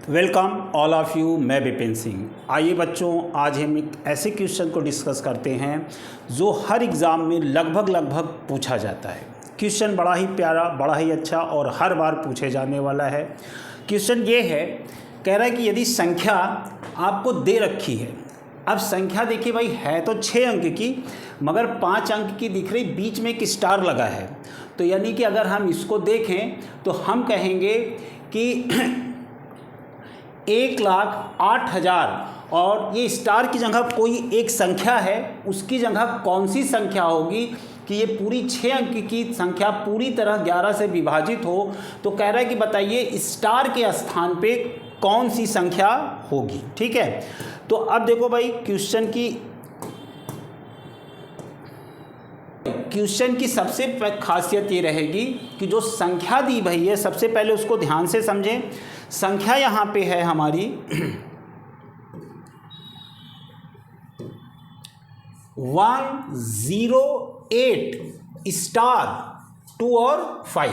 Welcome all of you. मैं विपिन सिंह। आइए बच्चों, आज हम एक ऐसे क्वेश्चन को डिस्कस करते हैं जो हर एग्ज़ाम में लगभग पूछा जाता है। क्वेश्चन बड़ा ही प्यारा, बड़ा ही अच्छा और हर बार पूछे जाने वाला है। क्वेश्चन ये है, कह रहा है कि यदि संख्या आपको दे रखी है। अब संख्या देखिए भाई, है तो 6 अंक की, मगर 5 अंक की दिख रही, बीच में एक स्टार लगा है। तो यानी कि अगर हम इसको देखें तो हम कहेंगे कि 1,08,000 और ये स्टार की जगह कोई एक संख्या है, उसकी जगह कौन सी संख्या होगी कि ये पूरी 6 अंक की संख्या पूरी तरह 11 से विभाजित हो। तो कह रहा है कि बताइए स्टार के स्थान पे कौन सी संख्या होगी। ठीक है, तो अब देखो भाई, क्वेश्चन की सबसे खासियत ये रहेगी कि जो संख्या दी भाई है, सबसे पहले उसको ध्यान से समझें। संख्या यहाँ पे है हमारी 108 स्टार 2 और 5,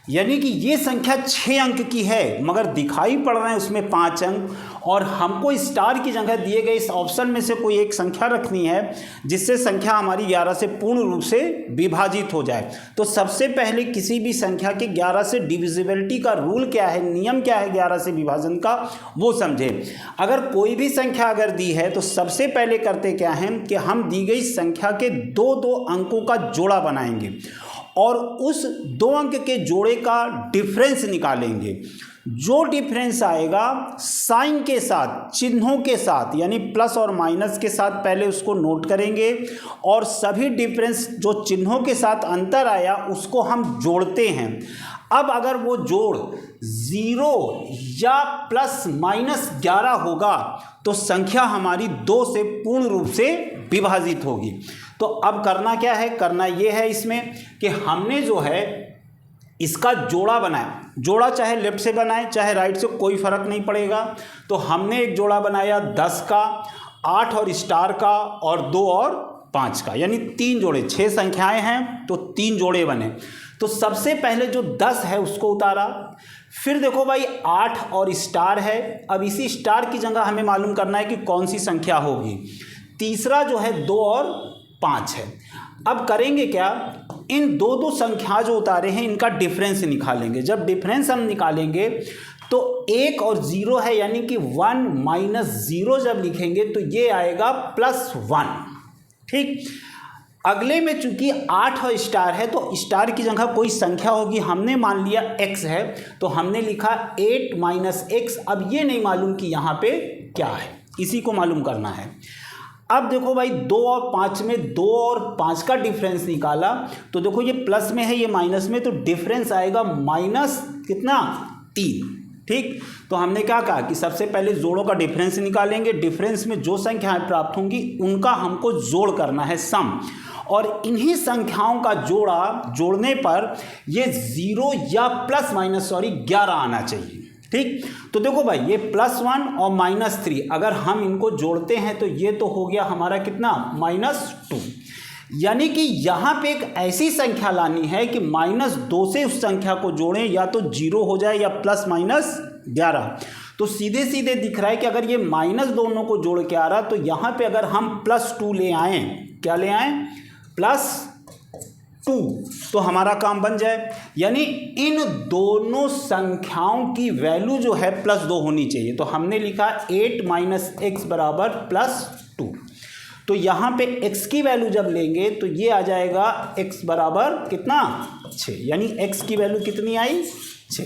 यानी कि ये संख्या 6 अंक की है, मगर दिखाई पड़ रहे हैं उसमें 5 अंक, और हमको स्टार की जगह दिए गए इस ऑप्शन में से कोई एक संख्या रखनी है जिससे संख्या हमारी 11 से पूर्ण रूप से विभाजित हो जाए। तो सबसे पहले किसी भी संख्या के 11 से डिविजिबिलिटी का रूल क्या है, नियम क्या है 11 से विभाजन का, वो समझें। अगर कोई भी संख्या अगर दी है तो सबसे पहले करते क्या हैं कि हम दी गई संख्या के दो अंकों का जोड़ा बनाएंगे और उस 2 अंक के जोड़े का डिफरेंस निकालेंगे। जो डिफरेंस आएगा साइन के साथ, चिन्हों के साथ, यानी प्लस और माइनस के साथ पहले उसको नोट करेंगे, और सभी डिफरेंस जो चिन्हों के साथ अंतर आया उसको हम जोड़ते हैं। अब अगर वो जोड़ 0 या ±11 होगा तो संख्या हमारी 2 से पूर्ण रूप से विभाजित होगी। तो अब करना क्या है, करना ये है इसमें कि हमने जो है इसका जोड़ा बनाया। जोड़ा चाहे लेफ्ट से बनाए चाहे राइट से, कोई फर्क नहीं पड़ेगा। तो हमने एक जोड़ा बनाया 10 का, 8 और स्टार का, और 2 और 5 का, यानी 3 जोड़े। 6 संख्याएं हैं तो 3 जोड़े बने। तो सबसे पहले जो 10 है उसको उतारा, फिर देखो भाई 8 और स्टार है। अब इसी स्टार की जगह हमें मालूम करना है कि कौन सी संख्या होगी। तीसरा जो है 2 और 5 है। अब करेंगे क्या, इन दो संख्या जो उतारे हैं इनका डिफरेंस निकालेंगे। जब डिफरेंस हम निकालेंगे तो 1 और 0 है, यानी कि 1 - 0 जब लिखेंगे तो ये आएगा +1। ठीक, अगले में चूंकि 8 और स्टार है तो स्टार की जगह कोई संख्या होगी। हमने मान लिया x है तो हमने लिखा 8 - x। अब ये नहीं मालूम कि यहाँ पे क्या है, इसी को मालूम करना है। अब देखो भाई 2 और 5 में 2 और 5 का डिफरेंस निकाला तो देखो ये प्लस में है, ये माइनस में, तो डिफरेंस आएगा माइनस कितना, 3। ठीक, तो हमने क्या कहा कि सबसे पहले जोड़ों का डिफरेंस निकालेंगे। डिफरेंस में जो संख्याएं प्राप्त होंगी उनका हमको जोड़ करना है, सम, और इन्हीं संख्याओं का जोड़ने पर ये 0 या ±11 आना चाहिए। ठीक, तो देखो भाई ये +1 और -3 अगर हम इनको जोड़ते हैं तो ये तो हो गया हमारा कितना, -2। यानी कि यहाँ पे एक ऐसी संख्या लानी है कि -2 से उस संख्या को जोड़ें, या तो 0 हो जाए या ±11। तो सीधे सीधे दिख रहा है कि अगर ये माइनस दोनों को जोड़ के आ रहा तो यहाँ पे अगर हम +2 ले आए, क्या ले आए, +2, तो हमारा काम बन जाए। यानी इन दोनों संख्याओं की वैल्यू जो है +2 होनी चाहिए। तो हमने लिखा 8 - x = +2। तो यहाँ पे x की वैल्यू जब लेंगे तो ये आ जाएगा x बराबर कितना, 6। यानी x की वैल्यू कितनी आई, 6।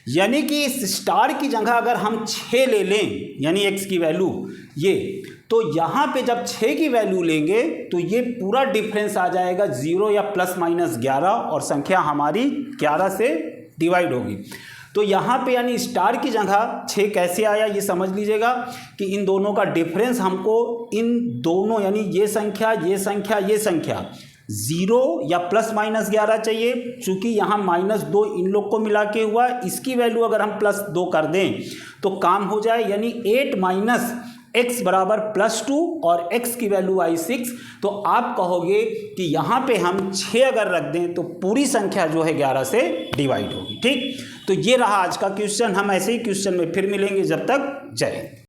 यानी कि इस स्टार की जगह अगर हम 6 ले लें, यानी x की वैल्यू ये, तो यहाँ पे जब 6 की वैल्यू लेंगे तो ये पूरा डिफरेंस आ जाएगा 0 या ±11, और संख्या हमारी 11 से डिवाइड होगी। तो यहाँ पे यानी स्टार की जगह 6 कैसे आया ये समझ लीजिएगा कि इन दोनों का डिफरेंस हमको, इन दोनों यानी ये संख्या 0 या ±11 चाहिए। चूँकि यहाँ -2 इन लोग को मिला के हुआ, इसकी वैल्यू अगर हम +2 कर दें तो काम हो जाए। यानी 8 - x बराबर +2 और x की वैल्यू आई 6, तो आप कहोगे कि यहाँ पे हम 6 अगर रख दें तो पूरी संख्या जो है 11 से डिवाइड होगी। ठीक, तो ये रहा आज का क्वेश्चन। हम ऐसे ही क्वेश्चन में फिर मिलेंगे, जब तक जय हिंद।